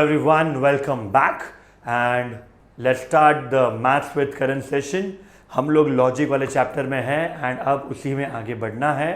everyone, welcome back and let's start the maths with Karan session. हम लोग logic वाले chapter में हैं एंड अब उसी में आगे बढ़ना है.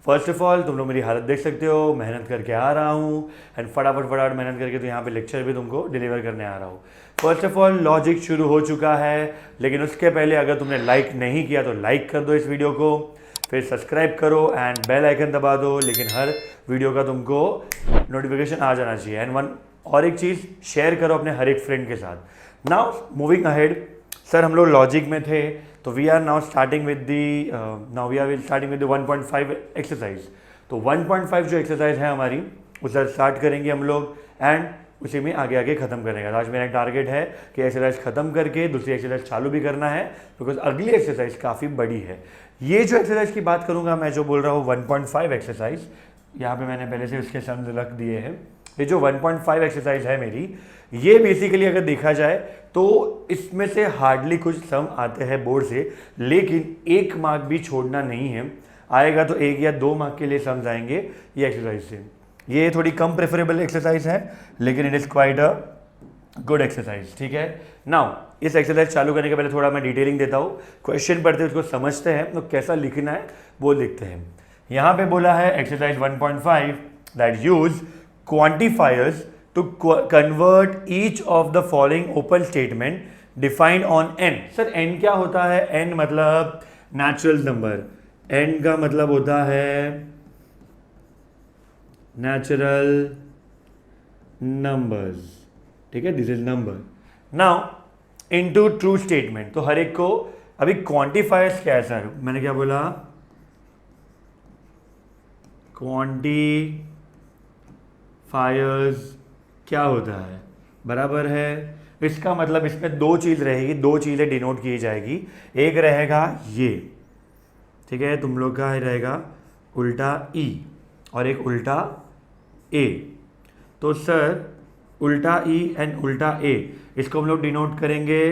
फर्स्ट ऑफ ऑल तुम लोग मेरी हालत देख सकते हो, मेहनत करके आ रहा हूँ एंड फटाफट मेहनत करके तो यहाँ पे लेक्चर भी तुमको डिलीवर करने आ रहा हूँ. फर्स्ट ऑफ ऑल लॉजिक शुरू हो चुका है, लेकिन उसके पहले अगर तुमने लाइक नहीं किया तो लाइक कर दो इस वीडियो को, फिर सब्सक्राइब करो एंड बेल आइकन दबा दो. लेकिन हर वीडियो का तुमको नोटिफिकेशन आ जाना चाहिए. एंड और एक चीज़, शेयर करो अपने हर एक फ्रेंड के साथ. Now moving ahead. सर हम लोग लॉजिक में थे तो we are now starting with the 1.5 exercise. तो 1.5 जो एक्सरसाइज है हमारी उसे स्टार्ट करेंगे हम लोग एंड उसी में आगे आगे ख़त्म करेंगे. आज मेरा एक टारगेट है कि एक्सरसाइज ख़त्म करके दूसरी एक्सरसाइज चालू भी करना है, बिकॉज अगली एक्सरसाइज काफ़ी बड़ी है. ये जो एक्सरसाइज की बात करूँगा मैं, जो बोल रहा हूँ 1.5 एक्सरसाइज, यहाँ पे मैंने पहले से उसके सम रख दिए हैं. ये जो 1.5 एक्सरसाइज है मेरी, ये बेसिकली अगर देखा जाए तो इसमें से हार्डली कुछ सम आते हैं बोर्ड से, लेकिन 1 मार्क भी छोड़ना नहीं है. आएगा तो 1 या 2 मार्क के लिए सम्स आएंगे ये एक्सरसाइज से. ये थोड़ी कम प्रेफरेबल एक्सरसाइज है, लेकिन it is quite a good exercise. ठीक है. नाउ इस एक्सरसाइज चालू करने के पहले थोड़ा मैं डिटेलिंग देता हूँ. क्वेश्चन पढ़ते उसको समझते हैं तो कैसा लिखना है वो लिखते हैं. यहाँ पे बोला है exercise 1.5 that use quantifiers to convert each of the following open statement defined on n. Sir n क्या होता है? n मतलब नेचुरल नंबर. n का मतलब होता है नेचुरल नंबर्स. ठीक है, this is number. Now into true statement. तो हर एक को अभी क्वांटिफायर्स क्या है सर? मैंने क्या बोला? क्वांटिफायर्स क्या होता है? बराबर है. इसका मतलब इसमें 2 चीज़ रहेगी, 2 चीज़ें डिनोट की जाएगी. एक रहेगा ये, ठीक है, तुम लोग का रहेगा उल्टा ई और एक उल्टा ए. तो सर उल्टा ई एंड उल्टा ए, इसको हम लोग डिनोट करेंगे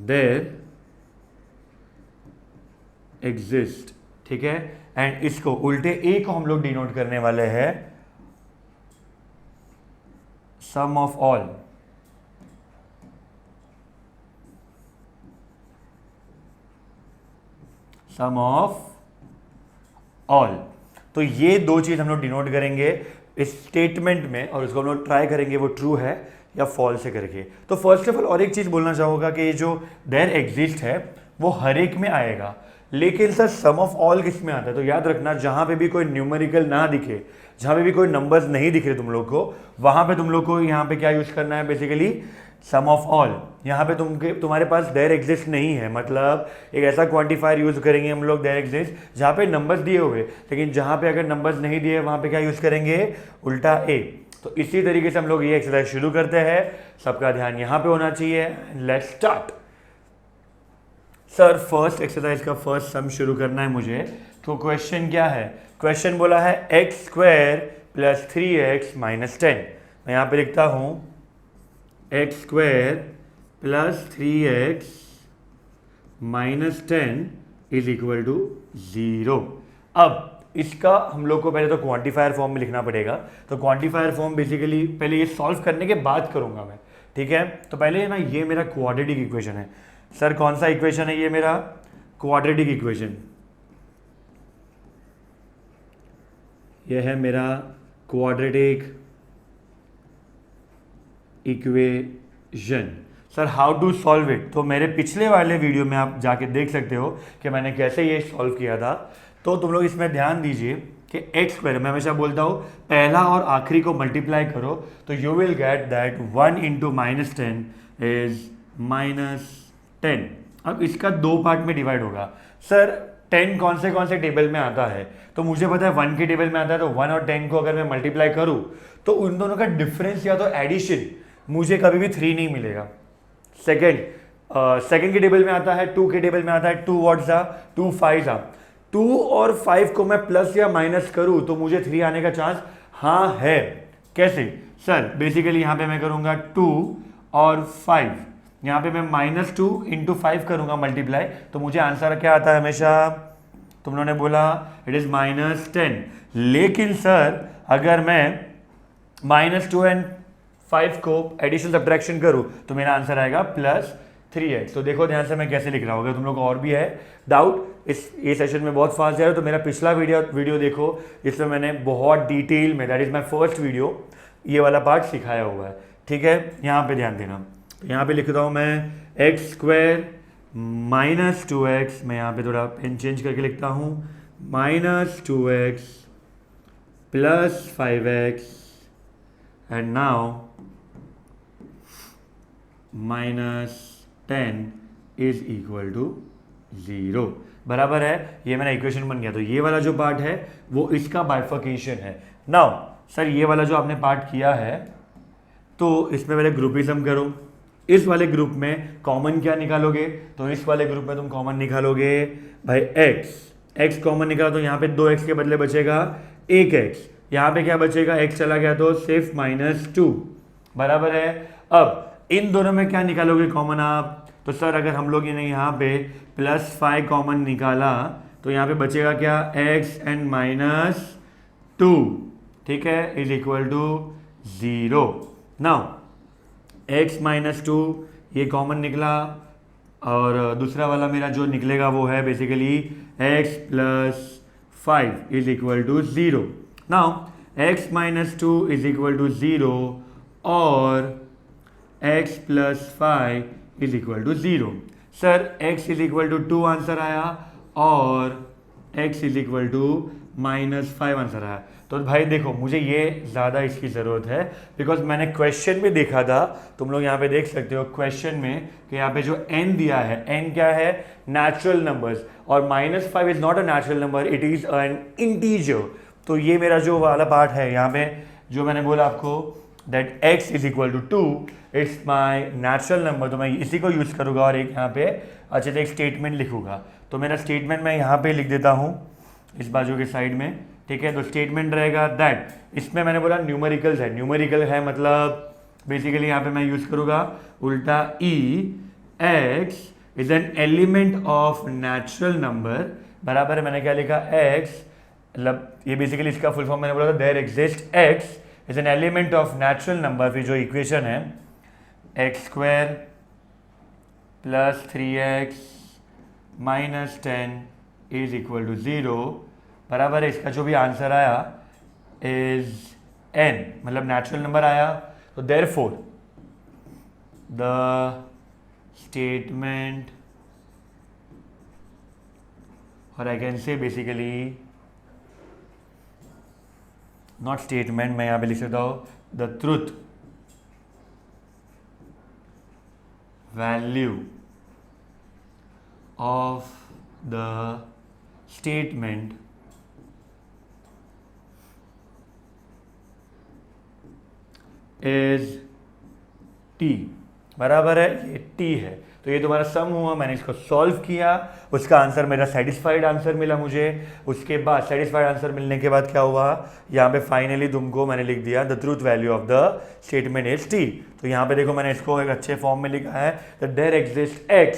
देयर एग्जिस्ट. ठीक है. एंड इसको उल्टे ए को हम लोग डिनोट करने वाले हैं some of all. Some of all. तो ये 2 चीज हम लोग डिनोट करेंगे इस स्टेटमेंट में और उसको हम लोग ट्राई करेंगे वो ट्रू है या फॉल्स है करके. तो फर्स्ट ऑफ ऑल और एक चीज बोलना चाहूंगा कि ये जो देयर एग्जिस्ट है वो हर एक में आएगा, लेकिन सर सम ऑफ ऑल किस में आता है? तो याद रखना, जहां पे भी कोई न्यूमेरिकल ना दिखे, जहां पे भी कोई नंबर्स नहीं दिख रहे तुम लोग को, वहां पे तुम लोग को यहाँ पे क्या यूज करना है? Basically sum of all. यहाँ पे तुम्हारे पास देयर एग्जिस्ट नहीं है, मतलब एक ऐसा क्वांटिफायर यूज करेंगे हम लोग देयर एग्जिस्ट जहाँ पे नंबर्स दिए हुए, लेकिन जहाँ पे अगर नंबर्स नहीं दिए वहाँ पे क्या यूज करेंगे? उल्टा ए. तो इसी तरीके से हम लोग ये एक्सरसाइज शुरू करते हैं. सबका ध्यान यहाँ पे होना चाहिए. Let's start. Sir first exercise का फर्स्ट सम शुरू करना है मुझे. तो क्वेश्चन क्या है? क्वेश्चन बोला है x square plus 3x minus 10. मैं यहाँ पे लिखता हूँ x square plus 3x minus 10 is equal to 0. अब इसका हम लोग को पहले तो क्वांटिफायर फॉर्म में लिखना पड़ेगा. तो क्वांटिफायर फॉर्म बेसिकली पहले ये सॉल्व करने के बाद करूँगा मैं. ठीक है. तो पहले ना ये मेरा क्वाड्रेटिक इक्वेशन है. सर कौन सा इक्वेशन है ये? मेरा क्वाड्रेटिक इक्वेशन. यह है मेरा quadratic equation. Sir how to solve it? तो मेरे पिछले वाले वीडियो में आप जाके देख सकते हो कि मैंने कैसे ये सॉल्व किया था. तो तुम लोग इसमें ध्यान दीजिए कि एक्स स्क्वायर, मैं हमेशा बोलता हूँ पहला और आखिरी को मल्टीप्लाई करो तो you will get that 1 into minus 10 is minus 10. अब इसका 2 पार्ट में डिवाइड होगा. सर 10 कौन से टेबल में आता है? तो मुझे पता है 1 के टेबल में आता है. तो 1 और 10 को अगर मैं मल्टीप्लाई करूं तो उन दोनों का डिफरेंस या तो एडिशन, मुझे कभी भी 3 नहीं मिलेगा. सेकंड के टेबल में आता है, 2 के टेबल में आता है 2 व्हाट सा 2 5 सा. 2 और 5 को मैं प्लस या माइनस करूं तो मुझे 3 आने का चांस हाँ है. कैसे? सर बेसिकली यहाँ पे मैं करूंगा 2 और 5, यहाँ पे मैं -2 इंटू 5 करूंगा मल्टीप्लाई, तो मुझे आंसर क्या आता है? हमेशा तुम लोगों ने बोला इट इज -10. लेकिन सर अगर मैं -2 एंड 5 को एडिशन सब्ट्रैक्शन करूँ तो मेरा आंसर आएगा +3x। तो देखो ध्यान से मैं कैसे लिख रहा हूँ, अगर तुम लोग को और भी है डाउट इस ये सेशन में बहुत फास्ट जा रहा है तो मेरा पिछला वीडियो देखो, इसमें मैंने बहुत डिटेल में, that is my first video, ये वाला पार्ट सिखाया हुआ है। ठीक है, यहाँ पे ध्यान देना। तो यहाँ पे लिखता हूँ मैं x² -2x, मैं यहाँ पे थोड़ा पेन चेंज करके लिखता हूँ, -2x + 5x and now -10 is equal to 0। बराबर है, ये मेरा इक्वेशन बन गया। तो ये वाला जो पार्ट है वो इसका बाइफर्केशन है। नाउ सर ये वाला जो आपने पार्ट किया है तो इसमें पहले ग्रुपिज्म करो। इस वाले ग्रुप में कॉमन क्या निकालोगे, तो इस वाले ग्रुप में तुम कॉमन निकालोगे भाई x कॉमन निकालो तो यहाँ पे 2x के बदले बचेगा 1x, यहाँ पे क्या बचेगा, x चला गया तो सिर्फ -2। बराबर है। अब इन दोनों में क्या निकालोगे कॉमन आप, तो सर अगर हम लोग ने यहाँ पे +5 कॉमन निकाला तो यहाँ पे बचेगा क्या, x एंड -2, ठीक है, is equal to 0। Now x -2 ये कॉमन निकला और दूसरा वाला मेरा जो निकलेगा वो है basically x + 5 is equal to 0। Now x -2 is equal to 0 और x + 5 is equal to 0। Sir x is equal to 2 answer आया और x is equal to -5 answer आया। तो भाई देखो मुझे ये ज़्यादा इसकी ज़रूरत है बिकॉज मैंने क्वेश्चन में देखा था, तुम लोग यहाँ पे देख सकते हो क्वेश्चन में कि यहाँ पे जो n दिया है, n क्या है, नेचुरल नंबर्स, और -5 is not a natural number, it is an integer. तो ये मेरा जो वाला पार्ट है यहाँ पे जो मैंने बोला आपको that x is equal to 2, it's my natural number, तो मैं इसी को यूज़ करूँगा और एक यहाँ पे अच्छे से एक स्टेटमेंट लिखूँगा। तो मेरा स्टेटमेंट मैं यहाँ पे लिख देता हूँ इस बाजू के साइड में, ठीक है। तो स्टेटमेंट रहेगा दैट, इसमें मैंने बोला न्यूमेरिकल्स है, न्यूमेरिकल है मतलब बेसिकली यहाँ पे मैं यूज़ करूँगा उल्टा x is an element of natural number. बराबर है, मैंने क्या लिखा, x मतलब ये बेसिकली इसका फुल फॉर्म मैंने बोला था there exist x is an element of natural number. फिर जो इक्वेशन है x² + 3x -10 is equal to 0। बराबर है, इसका जो भी आंसर आया इज n, मतलब नेचुरल नंबर आया। तो देयरफॉर द स्टेटमेंट, और आई कैन से बेसिकली नॉट स्टेटमेंट, मैं यहाँ पे लिख सकता हूँ the truth value of the statement is t। बराबर है, ये t है। तो ये तुम्हारा सम हुआ, मैंने इसको सॉल्व किया, उसका आंसर मेरा सेटिस्फाइड आंसर मिला मुझे। उसके बाद सेटिस्फाइड आंसर मिलने के बाद क्या हुआ, यहाँ पे फाइनली तुमको मैंने लिख दिया the truth value of the statement is t। तो यहाँ पे देखो मैंने इसको एक अच्छे फॉर्म में लिखा है that there exist x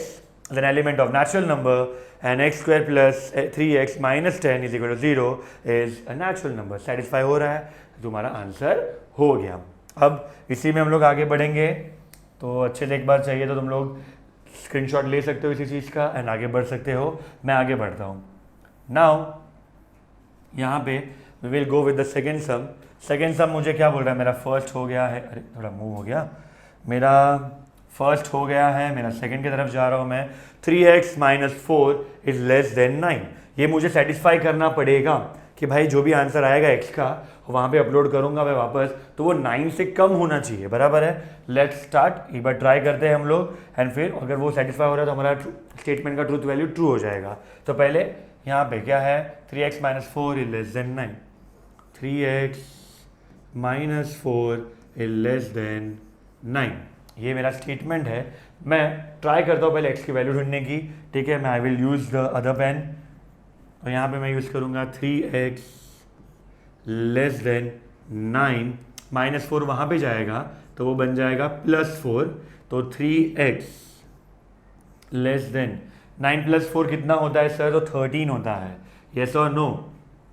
an element of natural number and x² + 3x -10 is equal to 0 is a natural number. Satisfy हो रहा है, तुम्हारा आंसर हो गया। अब इसी में हम लोग आगे बढ़ेंगे, तो अच्छे से एक बार चाहिए तो तुम लोग स्क्रीनशॉट ले सकते हो इसी चीज़ का एंड आगे बढ़ सकते हो। मैं आगे बढ़ता हूँ। नाउ यहाँ पे we will go with the second some. Second some मुझे क्या बोल रहा है, मेरा फर्स्ट हो गया है, अरे थोड़ा मूव हो गया, मेरा फर्स्ट हो गया है, मेरा सेकेंड की तरफ जा रहा हूँ मैं। 3x - 4 is less then 9। ये मुझे सेटिस्फाई करना पड़ेगा कि भाई जो भी आंसर आएगा x का वहाँ पे अपलोड करूँगा मैं वापस, तो वो 9 से कम होना चाहिए। बराबर है, लेट्स स्टार्ट, एक बार ट्राई करते हैं हम लोग एंड फिर अगर वो सेटिस्फाई हो रहा है तो हमारा स्टेटमेंट का ट्रूथ वैल्यू ट्रू हो जाएगा। तो पहले यहाँ पे क्या है, 3x - 4 is less then 9, 3x - 4 is less then 9, ये मेरा स्टेटमेंट है। मैं ट्राई करता हूँ पहले x की वैल्यू ढूंढने की, ठीक है। मैं I will use the other pen, तो यहाँ पे मैं यूज़ करूँगा 3x लेस देन 9 -4 वहाँ पे जाएगा तो वो बन जाएगा +4, तो 3x लेस देन 9 + 4 कितना होता है सर, तो 13 होता है। येस और नो,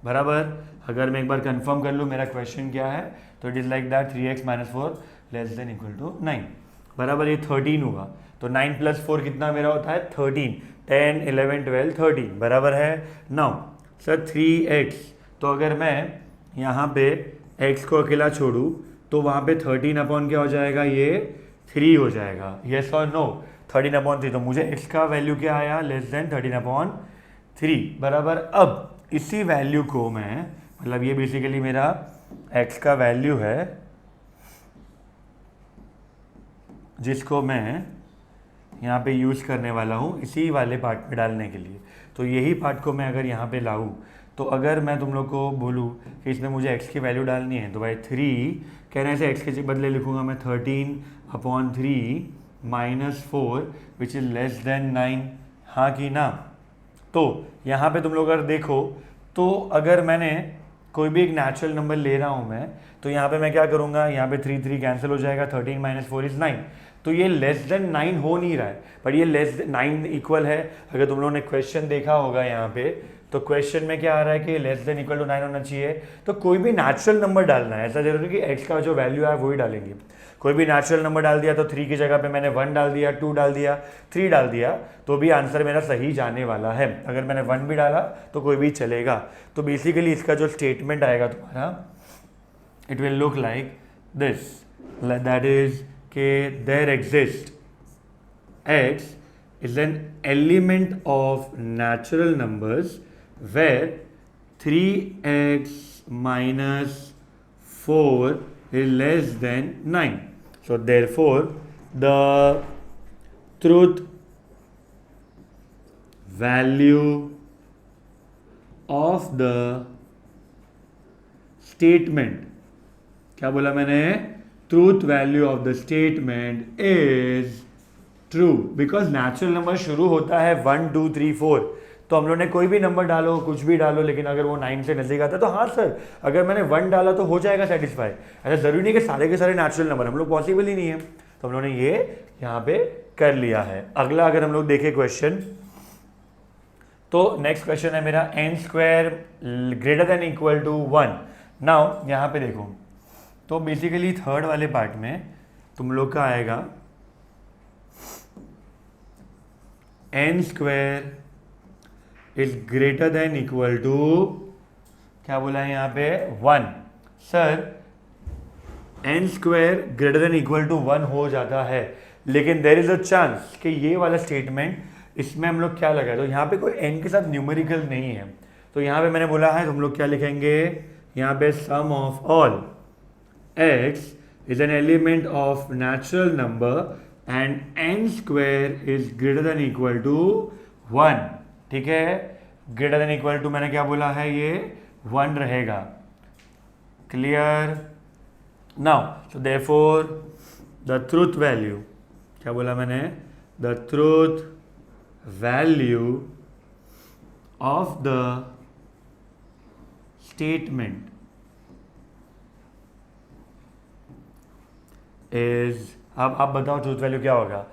बराबर। अगर मैं एक बार कंफर्म कर लूँ मेरा क्वेश्चन क्या है, तो it is like that 3x minus 4 less than equal to 9, बराबर। ये 13 हुआ, तो 9 प्लस 4 कितना मेरा होता है 13, 10 11 12 13, बराबर है। नाउ सर 3x, तो अगर मैं यहाँ पे x को अकेला छोड़ूँ तो वहाँ पे 13 अपॉन क्या हो जाएगा, ये 3 हो जाएगा, येस और नो। 13 अपॉन 3, तो मुझे x का वैल्यू क्या आया, लेस देन 13 अपॉन 3, बराबर। अब इसी वैल्यू को मैं, मतलब ये बेसिकली मेरा x का वैल्यू है जिसको मैं यहाँ पे यूज़ करने वाला हूँ इसी वाले पार्ट में डालने के लिए। तो यही पार्ट को मैं अगर यहाँ पे लाऊँ, तो अगर मैं तुम लोग को बोलूँ कि इसमें मुझे x की वैल्यू डालनी है, तो भाई 3 कहने से x के बदले लिखूँगा मैं 13 upon 3 minus 4 which is less than 9, हाँ कि ना। तो यहाँ पे तुम लोग अगर देखो, तो अगर मैंने कोई भी एक नेचुरल नंबर ले रहा हूँ मैं, तो यहाँ पे मैं क्या करूँगा, यहाँ पे 3 3 कैंसिल हो जाएगा, 13 माइनस 4 इज़ 9, तो ये लेस देन 9 हो नहीं रहा है, बट ये लेस देन 9 इक्वल है। अगर तुम लोगों ने क्वेश्चन देखा होगा यहाँ पे, तो क्वेश्चन में क्या आ रहा है कि लेस देन इक्वल टू 9 होना चाहिए। तो कोई भी नेचुरल नंबर डालना है, ऐसा जरूरी कि x का जो वैल्यू है वही डालेंगे। कोई भी नेचुरल नंबर डाल दिया तो 3 की जगह पे मैंने 1 डाल दिया, 2 डाल दिया, 3 डाल दिया, तो भी आंसर मेरा सही जाने वाला है। अगर मैंने 1 भी डाला तो कोई भी चलेगा। तो बेसिकली इसका जो स्टेटमेंट आएगा तुम्हारा, it will look like this, that is के there exist x is an element of natural numbers where 3x minus 4 is less than 9. So therefore the truth value of the statement, क्या बोला मैंने, truth value of the statement is true, because natural number शुरू होता है 1 2 3 4, तो हम लोग ने कोई भी नंबर डालो, कुछ भी डालो, लेकिन अगर वो 9 से नजदीक आता है तो हाँ सर, अगर मैंने 1 डाला तो हो जाएगा सेटिस्फाई। ऐसा जरूरी नहीं कि सारे के सारे नेचुरल नंबर, हम लोग पॉसिबल ही नहीं है, तो हम लोगों ने ये यहाँ पे कर लिया है। अगला अगर हम लोग देखें क्वेश्चन, तो नेक्स्ट क्वेश्चन है मेरा n square greater than equal to 1। Now यहाँ पे देखो, तो बेसिकली थर्ड वाले पार्ट में तुम लोग का आएगा n square is greater than equal to, क्या बोला है यहाँ पे 1। Sir n square greater than equal to 1 हो जाता है, लेकिन देर इज अ चांस कि ये वाला स्टेटमेंट, इसमें हम लोग क्या लगाए, तो यहाँ पे कोई n के साथ न्यूमेरिकल नहीं है, तो यहाँ पे मैंने बोला है तुम लोग क्या लिखेंगे, यहाँ पे some of all x is an element of natural number and n square is greater than equal to 1, ठीक है। ग्रेटर देन इक्वल टू मैंने क्या बोला है, ये 1 रहेगा, clear. Now so therefore the truth value, क्या बोला मैंने, the truth value of the statement is, अब आप बताओ ट्रूथ वैल्यू क्या होगा,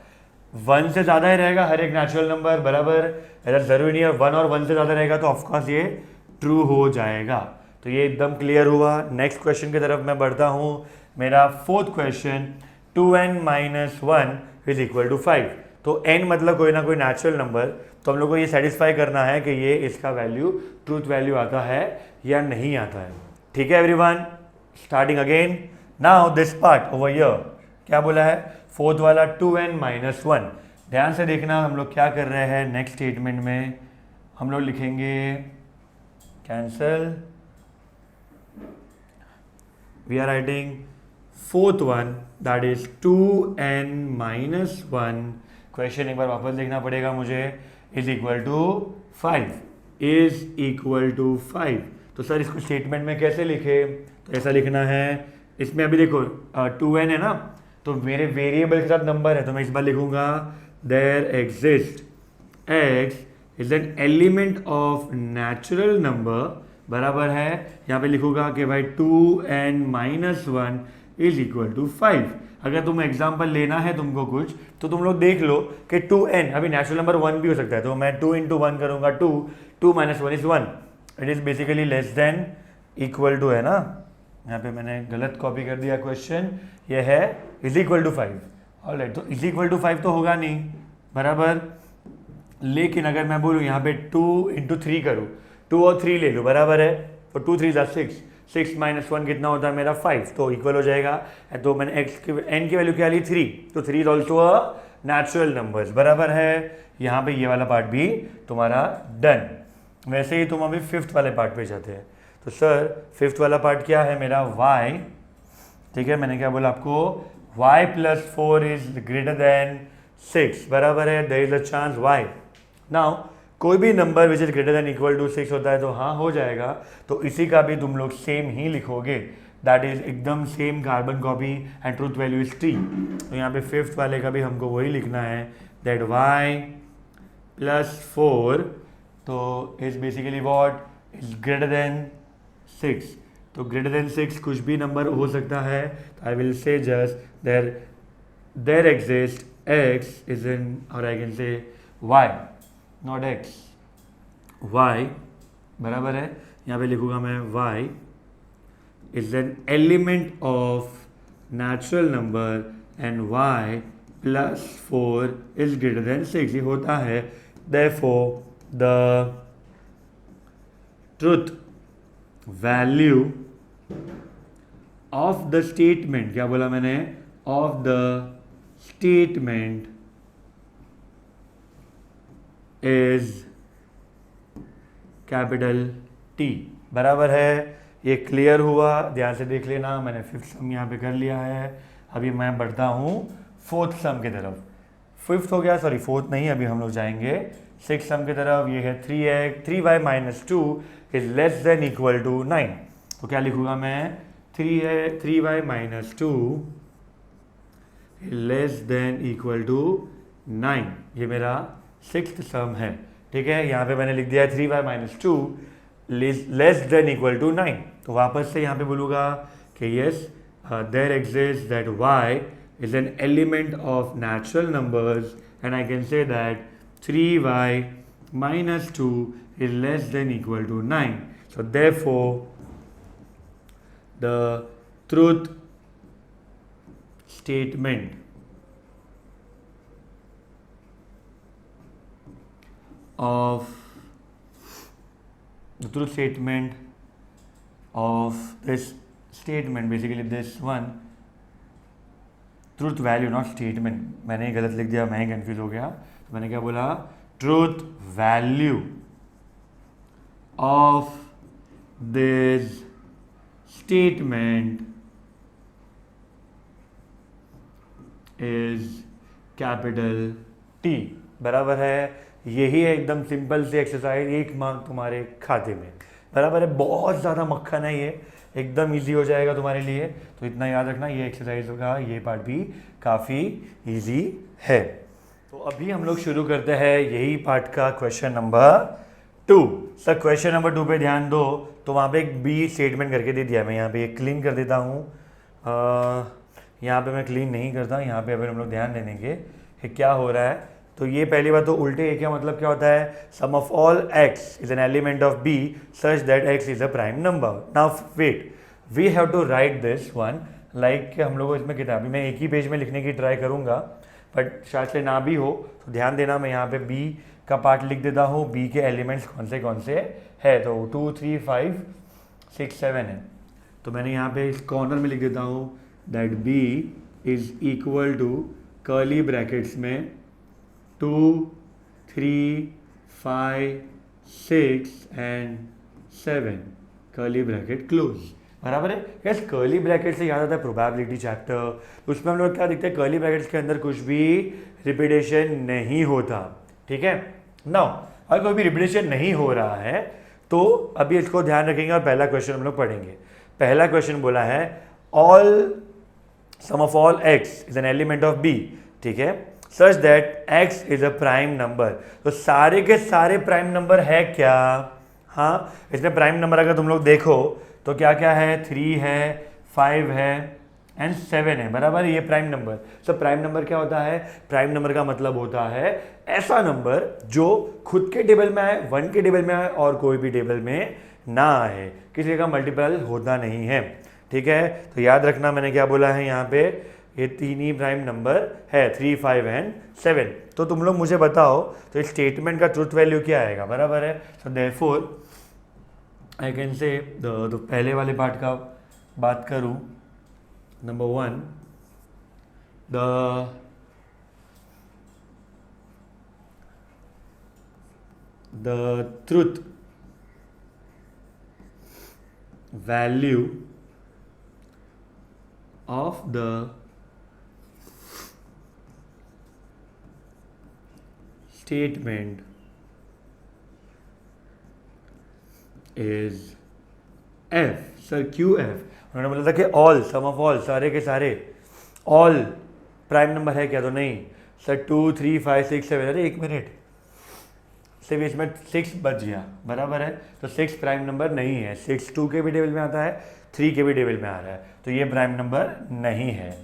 1 से ज़्यादा ही रहेगा हर एक नेचुरल नंबर, बराबर। ऐसा ज़रूरी नहीं है 1 और 1 से ज़्यादा रहेगा तो ऑफकोर्स ये ट्रू हो जाएगा। तो ये एकदम क्लियर हुआ। नेक्स्ट क्वेश्चन की तरफ मैं बढ़ता हूँ। मेरा fourth question, 2n minus 1 is equal to 5। तो n मतलब कोई ना कोई नेचुरल नंबर, तो हम लोग को ये सेटिस्फाई करना है कि ये इसका वैल्यू ट्रूथ वैल्यू आता है या नहीं आता है। ठीक है everyone, starting again. Now this part over here, क्या बोला है, फोर्थ वाला 2n माइनस 1। ध्यान से देखना हम लोग क्या कर रहे हैं। नेक्स्ट स्टेटमेंट में हम लोग लिखेंगे cancel, we are writing fourth one that is 2n minus 1। Question एक बार वापस देखना पड़ेगा मुझे, is equal to 5, is equal to 5। तो सर इसको स्टेटमेंट में कैसे लिखे, तो ऐसा लिखना है, इसमें अभी देखो 2n है ना, तो मेरे वेरिएबल के साथ नंबर है, तो मैं इस बार लिखूंगा there exist x is an element of natural number, बराबर है, यहाँ पे लिखूंगा कि भाई 2n minus 1 is equal to 5। अगर तुम एग्जाम्पल लेना है तुमको कुछ, तो तुम लोग देख लो कि 2n, अभी नेचुरल नंबर 1 भी हो सकता है, तो मैं 2 इंटू 1 करूंगा 2, 2 minus 1 is 1। It is basically less than equal to, है ना, यहाँ पे मैंने गलत कॉपी कर दिया क्वेश्चन, ये है इज इक्वल टू 5। ऑलराइट, तो इज इक्वल टू 5 तो होगा नहीं, बराबर। लेकिन अगर मैं बोलूँ यहाँ पे 2 इंटू 3 करूँ, 2 और 3 ले लूँ, बराबर है, तो 2 3 ज़ा 6, 6 माइनस 1 कितना होता है मेरा 5, तो इक्वल हो जाएगा। तो मैंने एक्स की एन की वैल्यू क्या ली 3, तो 3 is also a natural numbers, बराबर है। यहाँ पे ये वाला पार्ट भी तुम्हारा डन। वैसे ही तुम अभी फिफ्थ वाले पार्ट पे जाते हैं। तो सर फिफ्थ वाला पार्ट क्या है मेरा, y, ठीक है, मैंने क्या बोला आपको, y plus 4 is greater than 6, बराबर है, there is a chance y। Now कोई भी number which is greater than equal to 6 होता है तो हाँ हो जाएगा, तो इसी का भी तुम लोग सेम ही लिखोगे, दैट इज एकदम same carbon copy and truth value is t। तो यहाँ पे फिफ्थ वाले का भी हमको वही लिखना है, दैट y प्लस 4 तो is basically what is greater than 6। तो ग्रेटर देन 6 कुछ भी नंबर हो सकता है, तो I will say just there exist x is in, और I can say y not x, y बराबर है, यहाँ पे लिखूंगा मैं y is an element of natural number and y plus 4 is greater than 6, ये होता है therefore the truth value of the statement, क्या बोला मैंने, of the statement is capital T, बराबर है। ये क्लियर हुआ, ध्यान से देख लेना, मैंने फिफ्थ सम यहाँ पे कर लिया है। अभी मैं बढ़ता हूँ फोर्थ सम की तरफ, फिफ्थ हो गया, सॉरी फोर्थ नहीं, अभी हम लोग जाएंगे सिक्स सम की तरफ। ये है 3y minus 2 is less than equal to 9, तो क्या लिखूंगा मैं, 3y minus 2 less than equal to 9, ये मेरा सिक्स्थ सम है, ठीक है। यहाँ पे मैंने लिख दिया 3y minus 2 less than equal to 9, तो वापस से यहाँ पे बोलूँगा कि yes there exist that y is an element of natural numbers and I can say that 3y minus 2 is less than equal to 9. So therefore the truth statement of this statement, basically this one, truth value not statement, मैंने ही गलत लिख दिया, मैं ही confuse हो गया। तो मैंने क्या बोला, truth value of this statement is capital T, बराबर है। यही है एकदम सिंपल सी एक्सरसाइज, 1 मार्क तुम्हारे खाते में, बराबर है। बहुत ज़्यादा मक्खन है ये, एकदम इजी हो जाएगा तुम्हारे लिए, तो इतना याद रखना, ये एक्सरसाइज का ये पार्ट भी काफ़ी इजी है। तो अभी हम लोग शुरू करते हैं यही पार्ट का question number 2। Sir question number 2 पे ध्यान दो, तो वहाँ पे एक बी स्टेटमेंट करके दे दिया, मैं यहाँ पे एक क्लीन कर देता हूँ। यहाँ पे मैं क्लीन नहीं करता, यहाँ पे अभी हम लोग ध्यान देने के कि क्या हो रहा है। तो ये पहली बात तो उल्टे है, क्या मतलब क्या होता है, some of all x is an element of b such that x is a prime number. Now wait, we have to write this one like हम लोगों इसमें किताबी में एक ही पेज में लिखने की ट्राई करूँगा, बट शायद से ना भी हो, तो ध्यान देना, मैं यहाँ पे b का पार्ट लिख देता हूँ, b के एलिमेंट्स कौन से है, तो 2 3 5 6 7 है। तो मैंने यहाँ पे इस कॉर्नर में लिख देता हूँ that b is equal to curly brackets में 2 3 5 6 एंड 7 कर्ली ब्रैकेट क्लोज, बराबर है। यस, कर्ली ब्रैकेट से याद आता है प्रोबेबिलिटी चैप्टर, उसमें हम लोग क्या देखते हैं, कर्ली ब्रैकेट्स के अंदर कुछ भी रिपीटेशन नहीं होता, ठीक है। नाउ अगर कोई भी रिपीटेशन नहीं हो रहा है तो अभी इसको ध्यान रखेंगे और पहला क्वेश्चन हम लोग पढ़ेंगे। पहला क्वेश्चन बोला है some of all x is an element of b, ठीक है, such that x is a prime number. तो सारे के सारे प्राइम नंबर है क्या, हाँ, इसमें प्राइम नंबर अगर तुम लोग देखो तो क्या क्या है, 3 है, 5 है, एंड 7 है, बराबर। ये prime number. So prime number क्या होता है? प्राइम नंबर का मतलब होता है ऐसा नंबर जो खुद के टेबल में आए, 1 के टेबल में आए और कोई भी टेबल में ना आए, किसी का मल्टीपल होता नहीं है। ठीक है, तो याद रखना मैंने क्या बोला है यहाँ पे, ये 3 ही प्राइम नंबर है, 3, 5 एंड 7। तो तुम लोग मुझे बताओ तो इस स्टेटमेंट का ट्रूथ वैल्यू क्या आएगा, बराबर है। सो देयरफॉर आई कैन से पहले वाले पार्ट का बात करूं, number 1, the truth value of the statement is f। Sir क्यों f? उन्होंने बोला था कि ऑल, सम ऑफ ऑल, सारे के सारे ऑल प्राइम नंबर है क्या? तो नहीं सर, 2, 3, 5, 6, 7। अरे एक मिनट, सिर्फ इसमें 6 बच गया, बराबर है। तो 6 प्राइम नंबर नहीं है। 6 2 के भी टेबल में आता है, 3 के भी टेबल में आ रहा है, तो ये प्राइम नंबर नहीं है।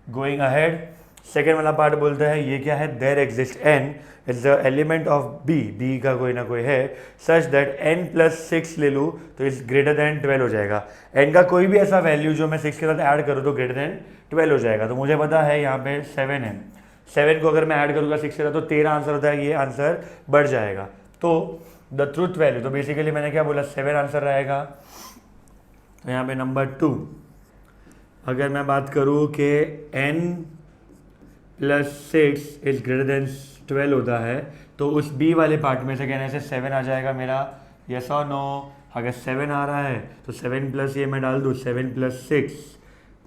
गोइंग अहेड, सेकेंड वाला पार्ट बोलता है ये क्या है, there exist n is the element of b, b का कोई ना कोई है, सच दैट n प्लस 6 ले लूँ तो इज ग्रेटर देन 12 हो जाएगा। n का कोई भी ऐसा वैल्यू जो मैं 6 के साथ ऐड करूँ तो ग्रेटर देन 12 हो जाएगा। तो मुझे पता है यहाँ पे 7 है, 7 को अगर मैं ऐड करूँगा 6 के साथ तो 13 आंसर होता है, ये आंसर बढ़ जाएगा। तो द ट्रूथ वैल्यू, तो बेसिकली मैंने क्या बोला, 7 आंसर रहेगा। तो यहाँ पे नंबर 2, अगर मैं बात करूँ कि n plus 6 is greater then 12 होता है, तो उस b वाले पार्ट में से कहने से 7 आ जाएगा मेरा, यस और नो। अगर 7 आ रहा है तो 7 प्लस ये मैं डाल दूँ, 7 प्लस 6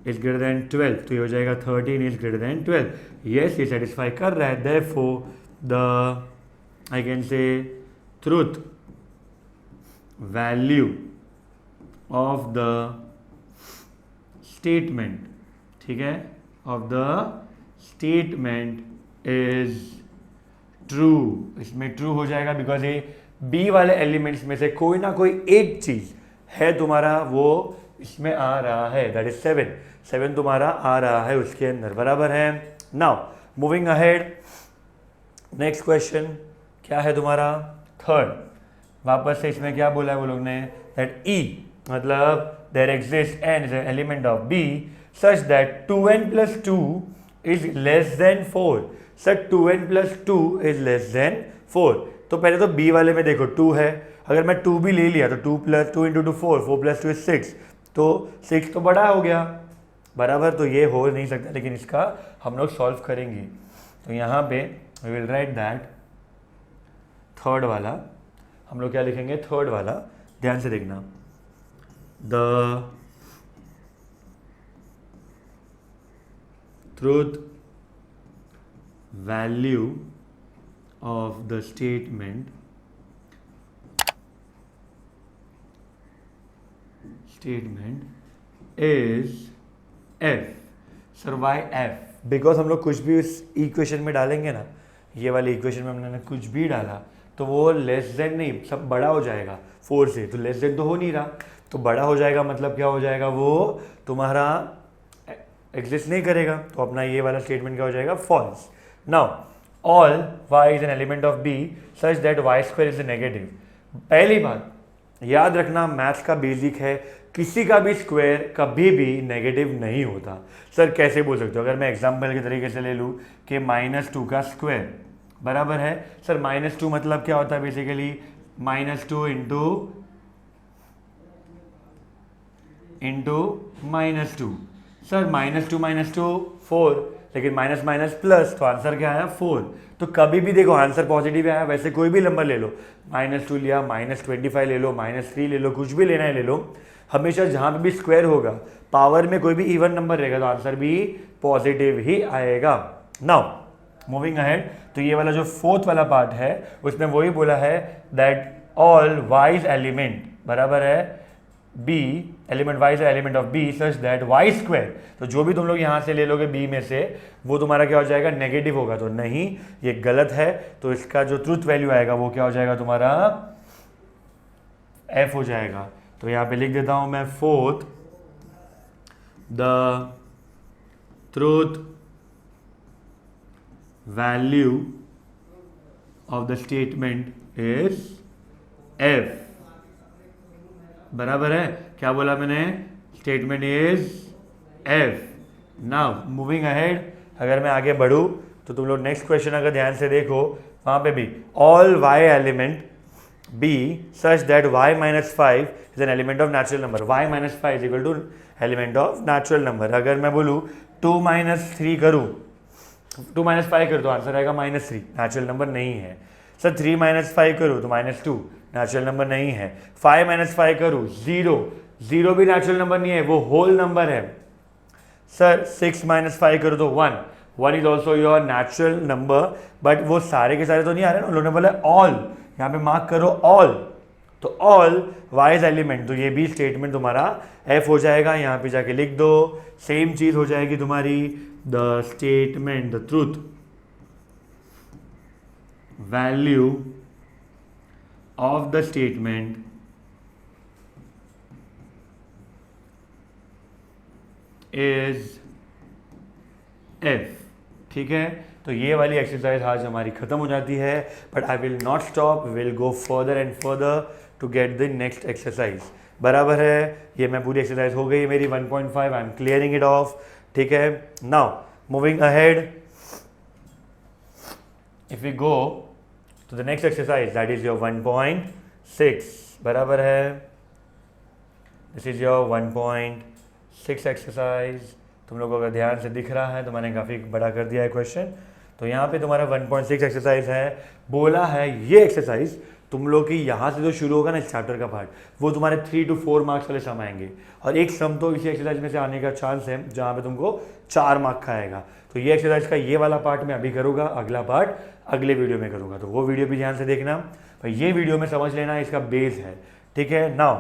इज ग्रेटर देन 12, तो ये हो जाएगा 13 इज ग्रेटर देन 12। यस, ये सेटिस्फाई कर रहा है। देयरफॉर द आई कैन से truth value of the statement, ठीक है, of the statement is true. इसमें ट्रू हो जाएगा बिकॉज ये बी वाले एलिमेंट्स में से कोई ना कोई एक चीज है तुम्हारा, वो इसमें आ रहा है, दैट इज 7 तुम्हारा आ रहा है उसके अंदर, बराबर है। Now moving ahead, next question क्या है तुम्हारा, थर्ड। वापस से इसमें क्या बोला है वो लोग ने, दैट ई मतलब there exist n is an element of b such that 2n plus 2 is less than 4। Sir 2n plus 2 is less than 4। तो पहले तो b वाले में देखो 2 है, अगर मैं 2 भी ले लिया तो 2 प्लस 2 इंटू 2 4 प्लस 2 इज 6, तो 6 तो बड़ा हो गया, बराबर। तो ये हो नहीं सकता, लेकिन इसका हम लोग सॉल्व करेंगे। तो यहाँ पे we will write that third वाला, हम लोग क्या लिखेंगे, थर्ड वाला, ध्यान से देखना, the truth value of the statement is f। Sir why f? Because हम लोग कुछ भी इस इक्वेशन में डालेंगे ना, ये वाली इक्वेशन में हमने कुछ भी डाला तो वो लेस देन नहीं, सब बड़ा हो जाएगा 4 से, तो लेस देन तो हो नहीं रहा, तो बड़ा हो जाएगा मतलब क्या हो जाएगा, वो तुम्हारा एग्जिस्ट नहीं करेगा, तो अपना ये वाला स्टेटमेंट क्या हो जाएगा, false. Now all y is an element of b such that y square is negative. पहली बात याद रखना, मैथ्स का बेसिक है, किसी का भी स्क्वायर कभी भी नेगेटिव नहीं होता। सर कैसे बोल सकते हो, अगर मैं एग्जांपल के तरीके से ले लूँ कि -2 का स्क्वायर बराबर है, सर -2 मतलब क्या होता है, बेसिकली -2 इंटू -2। सर -2 4, लेकिन माइनस माइनस प्लस, तो आंसर क्या आया 4। तो कभी भी देखो आंसर पॉजिटिव आया, वैसे कोई भी नंबर ले लो, -2 लिया, -25 ले लो, -3 ले लो, कुछ भी लेना है ले लो, हमेशा जहाँ पे भी स्क्वायर होगा, पावर में कोई भी इवन नंबर रहेगा तो आंसर भी पॉजिटिव ही आएगा। नाउ मूविंग अहेड, तो ये वाला जो फोर्थ वाला पार्ट है उसमें वही बोला है दैट ऑल वाइज एलिमेंट बराबर है b, एलिमेंट y है element of b such that y square, तो जो भी तुम लोग यहाँ से ले लोगे b में से वो तुम्हारा क्या हो जाएगा, नेगेटिव होगा। तो नहीं, ये गलत है, तो इसका जो ट्रूथ वैल्यू आएगा वो क्या हो जाएगा तुम्हारा f हो जाएगा। तो यहाँ पे लिख देता हूँ मैं, fourth the truth value of the statement is F. बराबर है, क्या बोला मैंने? Statement is F. Now moving ahead, अगर मैं आगे बढ़ूँ तो तुम लोग नेक्स्ट क्वेश्चन अगर ध्यान से देखो, वहाँ पे भी all y element b such that y minus 5 is an element of natural number. Y minus 5 is equal to element of natural number. अगर मैं बोलूँ 2 माइनस 3 करूँ, 2 माइनस 5 कर तो आंसर आएगा -3, नेचुरल नंबर नहीं है। सर 3 माइनस 5 करूँ तो -2, नेचुरल नंबर नहीं है। 5 माइनस 5 करूँ 0, 0 भी नेचुरल नंबर नहीं है, वो होल नंबर है। सर 6 माइनस 5 करो तो 1, 1 is also your natural number, but वो सारे के सारे तो नहीं आ रहे ना, उन्होंने बोला ऑल, यहाँ पे मार्क करो ऑल, तो ऑल वाइज एलिमेंट, तो ये भी स्टेटमेंट तुम्हारा एफ हो जाएगा। यहाँ पे जाके लिख दो, सेम चीज हो जाएगी तुम्हारी, the statement, the truth value of the statement is F. ठीक है, तो ये वाली एक्सरसाइज आज हमारी खत्म हो जाती है, but I will not stop, will go further and further to get the next exercise. बराबर है, ये मैं पूरी एक्सरसाइज हो गई मेरी 1.5, I am clearing it off. ठीक है, now moving ahead, if we go to the next exercise that is your 1.6। बराबर है, दिस इज योर 1.6 एक्सरसाइज। तुम लोगों को अगर ध्यान से दिख रहा है तो मैंने काफ़ी बड़ा कर दिया है क्वेश्चन। तो यहाँ पे तुम्हारा 1.6 एक्सरसाइज है, बोला है ये एक्सरसाइज तुम लोग की यहाँ से जो शुरू होगा ना इस चैप्टर का पार्ट, वो तुम्हारे 3 to 4 मार्क्स वाले सम आएंगे, और एक सम तो इसी एक्सरसाइज में से आने का चांस है जहाँ पे तुमको 4 मार्क का आएगा। तो ये एक्सरसाइज का ये वाला पार्ट मैं अभी करूँगा, अगला पार्ट अगले वीडियो में करूँगा, तो वो वीडियो भी ध्यान से देखना। भाई ये वीडियो में समझ लेना इसका बेस है। ठीक है, नाउ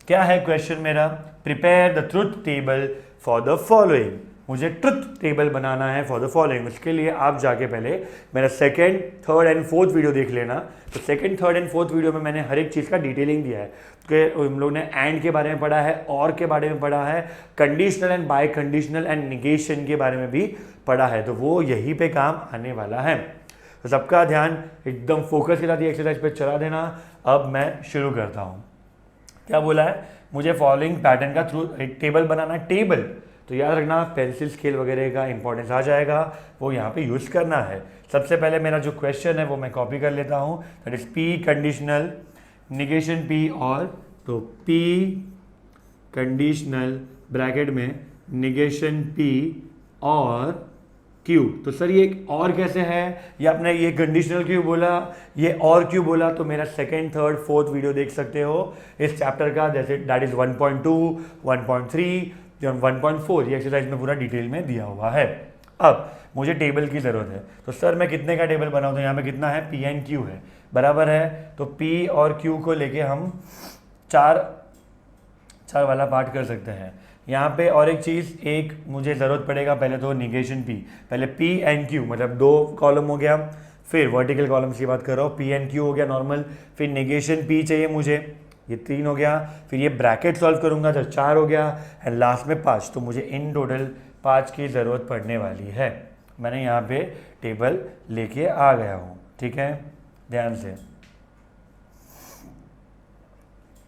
क्या है क्वेश्चन मेरा? Prepare the truth table for the following. मुझे ट्रुथ टेबल बनाना है फॉर द फॉलोइंग। उसके लिए आप जाके पहले मेरा 2nd, 3rd and 4th video देख लेना। तो 2nd, 3rd and 4th video में मैंने हर एक चीज़ का डिटेलिंग दिया है कि हम लोग ने एंड के बारे में पढ़ा है, और के बारे में पढ़ा है, conditional and bye conditional and negation के बारे में भी पढ़ा है, तो वो यहीं पे काम आने वाला है। तो सबका ध्यान एकदम फोकस के साथ ये एक्सरसाइज पे चला देना। अब मैं शुरू करता हूँ। क्या बोला है? मुझे फॉलोइंग पैटर्न का थ्रू एक टेबल बनाना है। टेबल तो याद रखना पेंसिल स्केल वगैरह का इंपॉर्टेंस आ जाएगा, वो यहाँ पे यूज़ करना है। सबसे पहले मेरा जो क्वेश्चन है वो मैं कॉपी कर लेता हूँ, that is P conditional negation P, और तो पी कंडीशनल ब्रैकेट में निगेशन पी और क्यू। तो सर ये और कैसे है? ये आपने ये कंडीशनल क्यू बोला, ये और क्यू बोला, तो मेरा 2nd, 3rd, 4th वीडियो देख सकते हो इस चैप्टर का, जैसे दैट इज 1.2, 1.3, 1.4, ये एक्सरसाइज में पूरा डिटेल में दिया हुआ है। अब मुझे टेबल की ज़रूरत है, तो सर मैं कितने का टेबल बनाऊँ? तो यहाँ पे कितना है? पी एंड क्यू है। बराबर है, तो पी और क्यू को लेके हम 4 वाला पार्ट कर सकते हैं। यहाँ पे और एक चीज़, एक मुझे ज़रूरत पड़ेगा पहले तो निगेशन पी, पहले पी एंड क्यू, मतलब 2 कॉलम हो गया, फिर वर्टिकल कॉलम्स की बात कर रहा हूँ, पी एंड क्यू हो गया नॉर्मल, फिर निगेशन पी चाहिए मुझे, ये 3 हो गया, फिर ये ब्रैकेट सॉल्व करूँगा तो 4 हो गया, एंड लास्ट में 5। तो मुझे इन टोटल 5 की ज़रूरत पड़ने वाली है। मैंने यहाँ पे टेबल लेके आ गया हूँ। ठीक है, ध्यान से,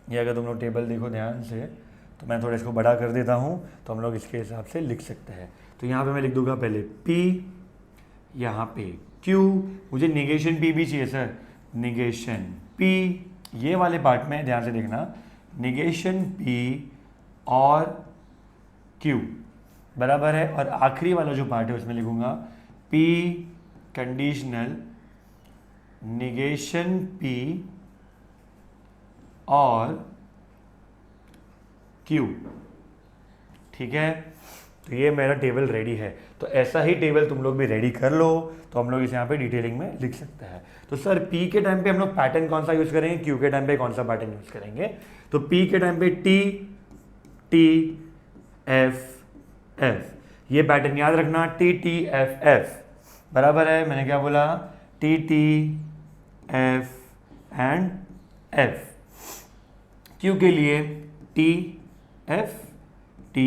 ये अगर तुम लोग टेबल देखो ध्यान से, तो मैं थोड़ा इसको बड़ा कर देता हूँ, तो हम लोग इसके हिसाब से लिख सकते हैं। तो यहाँ पे मैं लिख दूंगा पहले P, यहाँ पे Q, मुझे निगेशन P भी चाहिए सर, निगेशन P, ये वाले पार्ट में ध्यान से देखना, निगेशन P और Q बराबर है, और आखिरी वाला जो पार्ट है उसमें लिखूंगा P कंडीशनल निगेशन P और Q। ठीक है, तो ये मेरा टेबल रेडी है। तो ऐसा ही टेबल तुम लोग भी रेडी कर लो, तो हम लोग इसे यहाँ पे डिटेलिंग में लिख सकते हैं। तो सर P के टाइम पे हम लोग पैटर्न कौन सा यूज़ करेंगे, Q के टाइम पे कौन सा पैटर्न यूज़ करेंगे? तो P के टाइम पे T T F F, ये पैटर्न याद रखना, T T F F बराबर है। मैंने क्या बोला? T T F and F। Q के लिए T F T,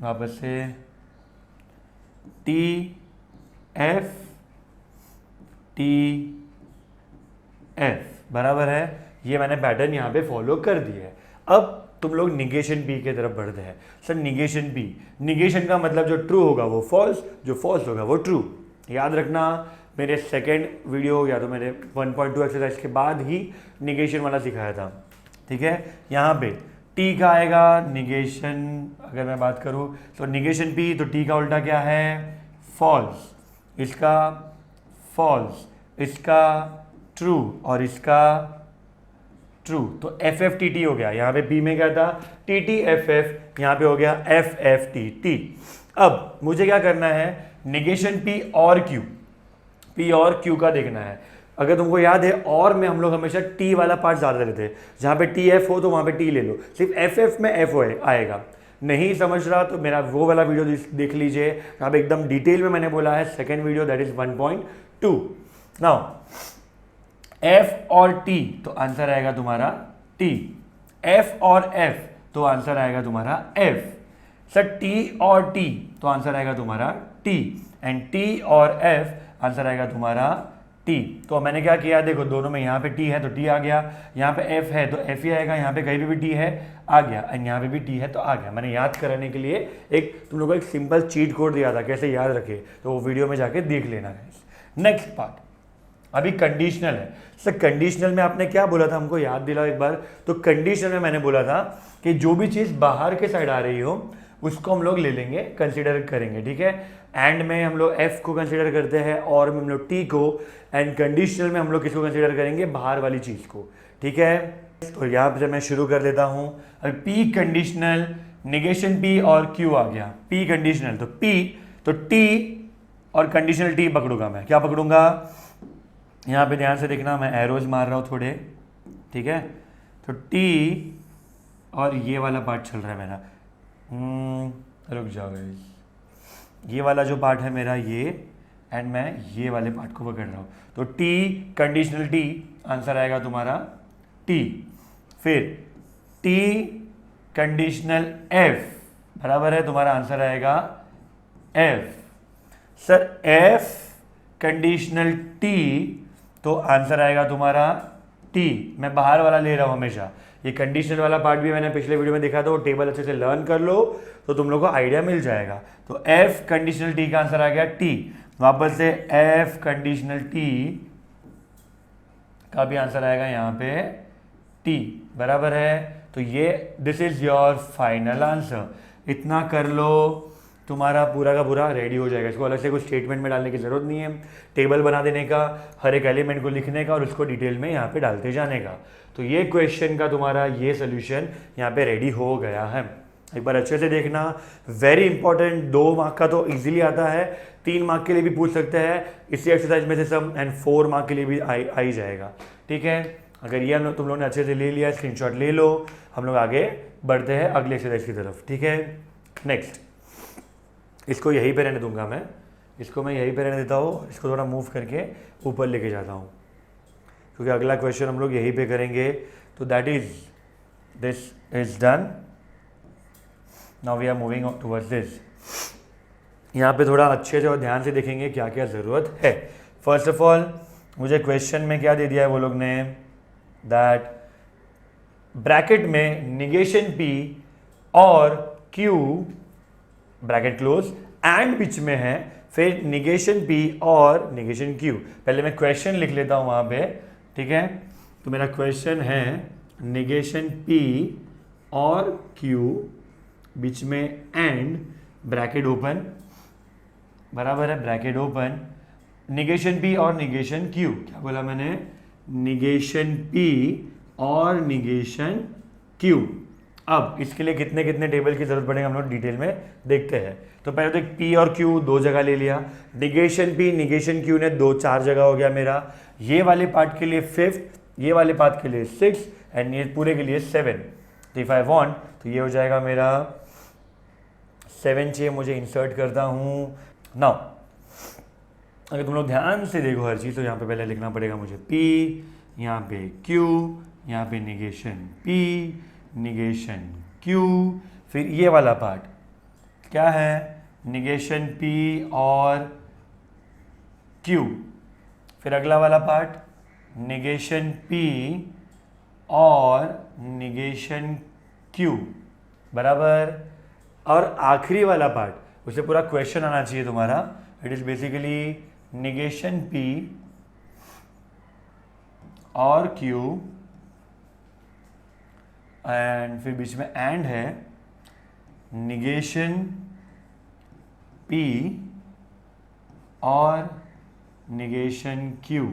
वापस से टी एफ टी एफ बराबर है। ये मैंने पैटर्न यहाँ पे फॉलो कर दिया है। अब तुम लोग निगेशन पी की तरफ बढ़ते हैं। सर निगेशन पी, निगेशन का मतलब जो ट्रू होगा वो फॉल्स, जो फॉल्स होगा वो ट्रू। याद रखना मेरे सेकेंड वीडियो या तो मेरे 1.2 एक्सरसाइज के बाद ही निगेशन वाला सिखाया था। ठीक है, यहाँ पे टी का आएगा निगेशन, अगर मैं बात करूँ तो निगेशन पी, तो टी का उल्टा क्या है फॉल्स, इसका फॉल्स, इसका ट्रू और इसका ट्रू। तो एफ एफ टी टी हो गया। यहाँ पे पी में क्या था टी टी एफ एफ, यहाँ पे हो गया एफ एफ टी टी। अब मुझे क्या करना है निगेशन पी और क्यू, पी और क्यू का देखना है। अगर तुमको याद है और में हम लोग हमेशा टी वाला पार्ट ज़्यादा लेते हैं, जहाँ पे टी एफ हो तो वहाँ पे टी ले लो, सिर्फ एफ एफ में एफ आएगा। नहीं समझ रहा तो मेरा वो वाला वीडियो देख लीजिए, यहाँ पे एकदम डिटेल में मैंने बोला है, second video that is 1.2। Now F और टी तो आंसर आएगा तुम्हारा टी, एफ और एफ तो आंसर आएगा तुम्हारा एफ। सर टी और टी तो आंसर आएगा तुम्हारा टी, एंड टी और एफ आंसर आएगा तुम्हारा टी। तो मैंने क्या किया देखो, दोनों में यहाँ पे टी है तो टी आ गया, यहाँ पे एफ है तो एफ ही आएगा, यहाँ पे कहीं पे भी टी है आ गया, एंड यहाँ पे भी टी है तो आ गया। मैंने याद कराने के लिए एक तुम लोगों को एक सिंपल चीट कोड दिया था कैसे याद रखे, तो वो वीडियो में जाके देख लेना है। नेक्स्ट पार्ट अभी कंडीशनल है। सर कंडीशनल में आपने क्या बोला था, हमको याद दिलाओ एक बार। तो कंडीशनल में मैंने बोला था कि जो भी चीज़ बाहर के साइड आ रही हो उसको हम लोग ले लेंगे, कंसीडर करेंगे। ठीक है, एंड में हम लोग एफ को कंसीडर करते हैं और में हम लोग टी को, एंड कंडीशनल में हम लोग किसको कंसीडर करेंगे बाहर वाली चीज़ को। ठीक है, तो यहाँ से मैं शुरू कर लेता हूँ। अभी पी कंडीशनल, निगेशन पी और क्यू आ गया। पी कंडीशनल तो पी, तो टी और कंडीशनल टी पकड़ूंगा मैं। क्या पकड़ूंगा, यहाँ पे ध्यान से देखना, मैं एरोज मार रहा हूँ थोड़े। ठीक है, तो टी और ये वाला पार्ट चल रहा है मेरा, रुक जाओ गाइस, ये वाला जो पार्ट है मेरा ये, एंड मैं ये वाले पार्ट को पकड़ रहा हूँ। तो टी कंडीशनल टी आंसर आएगा तुम्हारा टी। फिर टी कंडीशनल एफ बराबर है, तुम्हारा आंसर आएगा F. Sir F conditional T तो आंसर आएगा तुम्हारा टी। मैं बाहर वाला ले रहा हूँ हमेशा। ये कंडीशनल वाला पार्ट भी मैंने पिछले वीडियो में देखा था, वो टेबल अच्छे से लर्न कर लो तो तुम लोग को आइडिया मिल जाएगा। तो एफ कंडीशनल टी का आंसर आ गया टी। वापस से एफ कंडीशनल टी का भी आंसर आएगा यहाँ पे टी बराबर है। तो ये this is your final answer. इतना कर लो, तुम्हारा पूरा का पूरा रेडी हो जाएगा। इसको अलग से कुछ स्टेटमेंट में डालने की ज़रूरत नहीं है, टेबल बना देने का, हर एक एलिमेंट को लिखने का और उसको डिटेल में यहाँ पे डालते जाने का। तो ये क्वेश्चन का तुम्हारा ये सोल्यूशन यहाँ पे रेडी हो गया है। एक बार अच्छे से देखना, वेरी इंपॉर्टेंट। 2 मार्क का तो इजीली आता है, 3 मार्क के लिए भी पूछ सकते हैं इसी एक्सरसाइज में से सब, एंड 4 मार्क के लिए भी आ ही जाएगा। ठीक है, अगर ये तुम लोगों ने अच्छे से ले लिया, स्क्रीनशॉट ले लो, हम लोग आगे बढ़ते हैं अगले एक्सरसाइज की तरफ। ठीक है, नेक्स्ट इसको यहीं पे रहने दूंगा मैं, इसको मैं यहीं पे रहने देता हूँ, इसको थोड़ा मूव करके ऊपर लेके जाता हूँ क्योंकि अगला क्वेश्चन हम लोग यहीं पे करेंगे। तो that is this is done. Now we are moving towards this. यहाँ पे थोड़ा अच्छे से और ध्यान से देखेंगे क्या क्या ज़रूरत है। फर्स्ट ऑफ ऑल मुझे क्वेश्चन में क्या दे दिया है वो लोग ने, दैट ब्रैकेट में निगेशन पी और क्यू ब्रैकेट क्लोज एंड बीच में है, फिर निगेशन पी और निगेशन क्यू। पहले मैं क्वेश्चन लिख लेता हूँ वहाँ पे। ठीक है, तो मेरा क्वेश्चन है निगेशन पी और क्यू बीच में एंड ब्रैकेट ओपन बराबर है, ब्रैकेट ओपन, निगेशन पी और निगेशन क्यू। क्या बोला मैंने, निगेशन पी और निगेशन क्यू। अब इसके लिए कितने कितने टेबल की जरूरत पड़ेगा हम लोग डिटेल में देखते हैं। तो पहले तो एक पी और क्यू 2 जगह ले लिया, निगेशन पी निगेशन क्यू ने 4 जगह हो गया मेरा। ये वाले पार्ट के लिए 5, ये वाले पार्ट के लिए 6 एंड ये पूरे के लिए 7। तो इफ आई वांट तो ये हो जाएगा मेरा 7 चाहिए, मुझे इंसर्ट करता हूँ। नाउ अगर तुम लोग ध्यान से देखो हर चीज़, तो यहाँ पे पहले लिखना पड़ेगा मुझे पी, यहाँ पे क्यू, यहाँ पे निगेशन पी निगेशन क्यू, फिर ये वाला पार्ट क्या है निगेशन P और Q। फिर अगला वाला पार्ट निगेशन P और निगेशन Q, बराबर। और आखिरी वाला पार्ट, उसे पूरा क्वेश्चन आना चाहिए तुम्हारा। It is basically negation P और Q एंड फिर बीच में एंड है निगेशन P और निगेशन Q।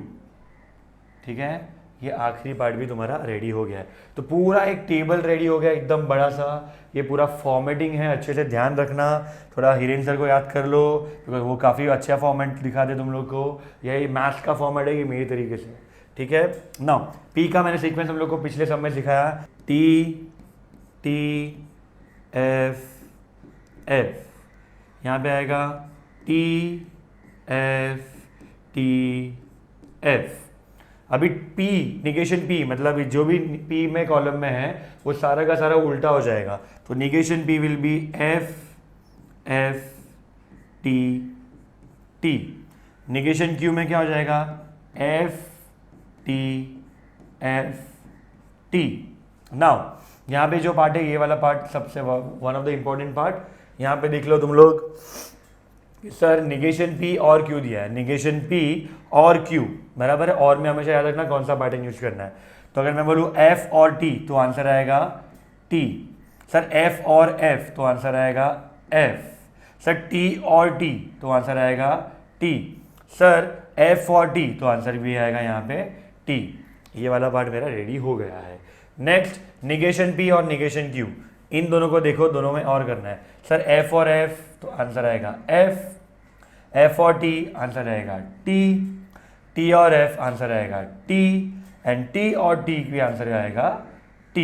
ठीक है, ये आखिरी पार्ट भी तुम्हारा रेडी हो गया है। तो पूरा एक टेबल रेडी हो गया एकदम बड़ा सा। ये पूरा फॉर्मेटिंग है, अच्छे से ध्यान रखना। थोड़ा हिरेन सर को याद कर लो, बिकॉज वो काफ़ी अच्छा फॉर्मेट दिखाते तुम लोग को। यही मैथ्स का फॉर्मेट है, ये मेरी तरीके से। ठीक है ना। पी का मैंने सीक्वेंस हम लोग को पिछले सब में सिखाया, टी टी एफ एफ, यहाँ पे आएगा टी एफ टी एफ। अभी P निगेशन P मतलब जो भी P में कॉलम में है वो सारा का सारा उल्टा हो जाएगा। तो negation P will be F F T T। Negation Q में क्या हो जाएगा F T F T। Now यहाँ पे जो पार्ट है ये वाला पार्ट सबसे one of the important part. यहाँ पे देख लो तुम लोग, सर निगेशन P और Q दिया है, निगेशन P और Q, बराबर है। और में हमेशा याद रखना कौन सा पैटर्न यूज करना है। तो अगर मैं बोलूँ F और T तो आंसर आएगा T। सर F और F तो आंसर आएगा F। सर T और T तो आंसर आएगा T। सर F और T तो आंसर भी आएगा यहाँ पे T। ये वाला पार्ट मेरा रेडी हो गया है। नेक्स्ट निगेशन P और निगेशन Q, इन दोनों को देखो, दोनों में और करना है। सर F और F तो आंसर आएगा F, F और T आंसर आएगा T, T और F आंसर आएगा T एंड T और T भी आंसर आएगा T।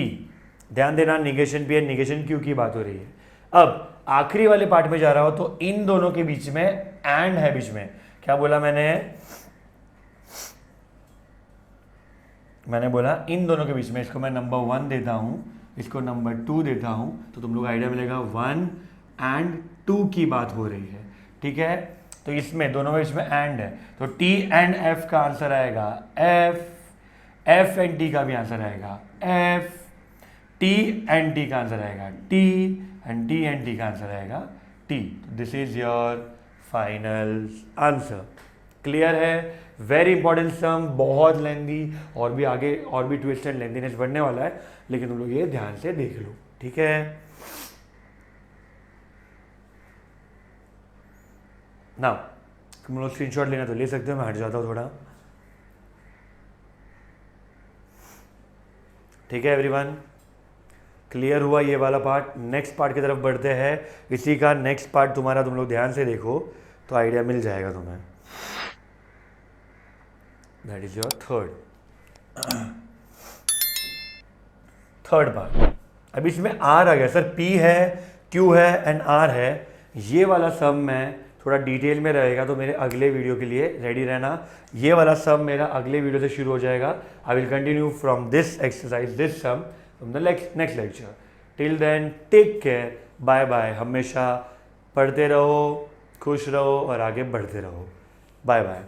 ध्यान देना negation P and negation Q की बात हो रही है। अब आखिरी वाले पार्ट में जा रहा हो तो इन दोनों के बीच में एंड है। बीच में क्या बोला मैंने बोला इन दोनों के बीच में, इसको मैं नंबर 1 देता हूं, इसको नंबर 2 देता हूं, तो तुम लोग आइडिया मिलेगा 1 एंड 2 की बात हो रही है। ठीक है, तो इसमें दोनों के बीच में एंड है, तो T एंड F का आंसर आएगा F, F एंड T का भी आंसर आएगा F, T एंड T का आंसर आएगा T and T and T का आंसर आएगा T। This is your final answer. Clear है? वेरी इंपॉर्टेंट सम, बहुत लेंदी, और भी आगे और भी ट्विस्ट एंड लेंदीनेस बढ़ने वाला है, लेकिन तुम लोग ये ध्यान से देख लो। ठीक है ना। तुम लोग स्क्रीनशॉट लेना तो ले सकते हो, मैं हट जाता हूँ थोड़ा। ठीक है एवरीवन, क्लियर हुआ ये वाला पार्ट। नेक्स्ट पार्ट की तरफ बढ़ते हैं। इसी का नेक्स्ट पार्ट तुम्हारा, तुम लोग ध्यान से देखो तो आइडिया मिल जाएगा तुम्हें। That is your third part. अब इसमें आर आ गया, सर P है, Q है एंड R है। ये वाला सम में थोड़ा डिटेल में रहेगा, तो मेरे अगले वीडियो के लिए रेडी रहना। ये वाला सम मेरा अगले वीडियो से शुरू हो जाएगा। I will continue from this exercise, this sum from the next lecture. Till then take care, bye bye. हमेशा पढ़ते रहो, खुश रहो और आगे बढ़ते रहो। Bye bye.